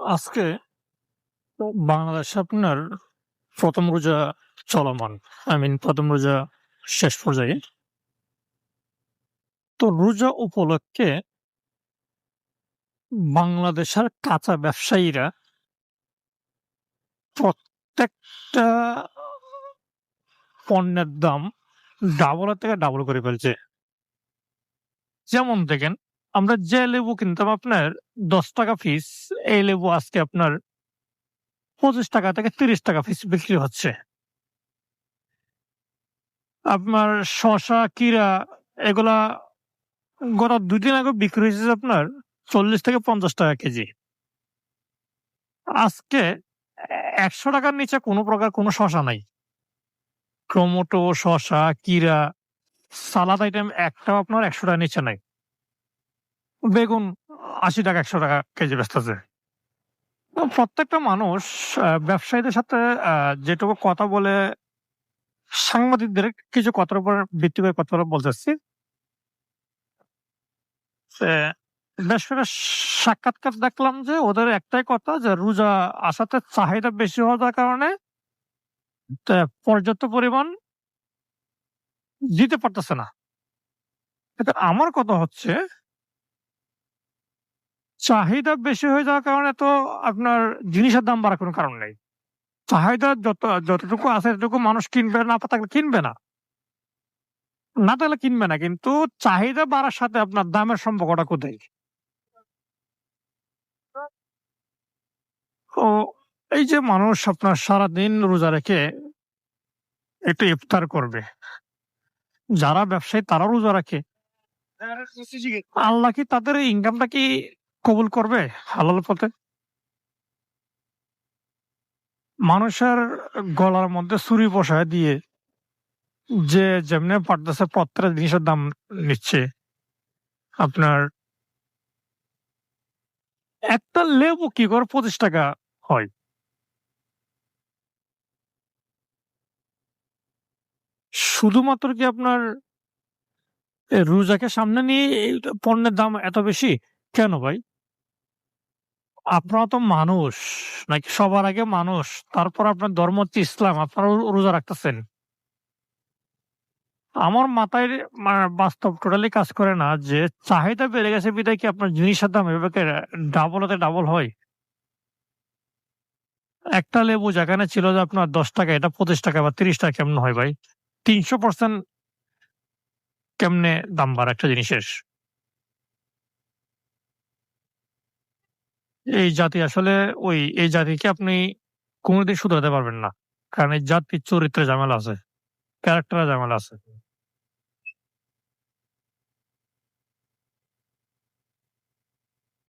আজকে বাংলাদেশে আপনার প্রথম রোজা চলমান। প্রথম রোজা শেষ পর্যায়ে। তো রোজা উপলক্ষে বাংলাদেশের কাঁচা ব্যবসায়ীরা প্রত্যেকটা পণ্যের দাম ডাবলের থেকে ডাবল করে ফেলছে। যেমন দেখেন, আমরা যে লেবু কিনতাম আপনার ৳১০ পিস, এই লেবু আজকে আপনার ৳২৫ থেকে ৳৩০ পিস বিক্রি হচ্ছে। আপনার শসা, কিরা এগুলা গত ২ দিন আগে বিক্রি হয়েছে আপনার ৳৪০ থেকে ৳৫০ কেজি। আজকে ৳১০০ র নিচে কোন প্রকার কোন শসা নাই। টমেটো, শসা, কিরা, সালাদ আইটেম একটাও আপনার ৳১০০ র নিচে নাই। বেগুন ৳৮০ ৳১০০ কেজি বেচতেছে। প্রত্যেকটা মানুষ ব্যবসায়ীদের সাথে যেটুকু কথা বলে সাংবাদিকদের কিছু কথার উপর ভিত্তি করে কথাটা বলতেছি। যে বেশ কয়েকটা সাক্ষাৎকার দেখলাম যে ওদের একটাই কথা যে রোজা আসাতে চাহিদা বেশি হওয়ার কারণে পর্যাপ্ত পরিমাণ দিতে পারতেছে না। কিন্তু আমার কথা হচ্ছে চাহিদা বেশি হয়ে যাওয়ার কারণে তো আপনার জিনিসের দাম বাড়ার কোনো কারণ নেই। চাহিদা যতটুকু আছে ততটুকু মানুষ কিনবে, না থাকলে কিনবে না। না থাকলে কিনবে না। কিন্তু চাহিদা বাড়ার সাথে আপনার দামের সম্পর্কটা কোথায়? তো এই যে মানুষ আপনার সারাদিন রোজা রেখে একটু ইফতার করবে। যারা ব্যবসায়ী তারাও রোজা রাখে। আল্লাহ কি তাদের এই ইনকামটা কি কবুল করবে হালাল পথে? মানুষের গলার মধ্যে ছুরি বসায় দিয়ে যে যেমনে পারতেছে প্রত্যেকটা জিনিসের দাম নিচ্ছে। আপনার একটা লেবু কি করে ৳২৫ হয়? শুধুমাত্র কি আপনার রোজাকে সামনে নিয়ে এই পণ্যের দাম এত বেশি? কেন ভাই? আপনারা তো মানুষ, নাকি সবার আগে মানুষ। তারপর আপনার ধর্ম হচ্ছে ইসলাম। আপনারাও রোজা রাখতেছেন। আমার মাথায় বাস্তব টোটালি কাজ করে না যে চাহিদা বেড়ে গেছে বিধায় কি আপনার জিনিসের দাম এভাবে ডাবল হতে ডাবল হয়? একটা লেবু যেখানে ছিল যে আপনার ৳১০ এটা ৳২৫ বা ৳৩০ কেমনে হয় ভাই? ৩০০% কেমনে দাম বাড়ে একটা জিনিসের? এই জাতি আসলে এই জাতিকে আপনি কোনদিন শুধরাতে পারবেন না। কারণ এই জাতির চরিত্রে ঝামেলা আছে, ক্যারাক্টারে ঝামেলা আছে।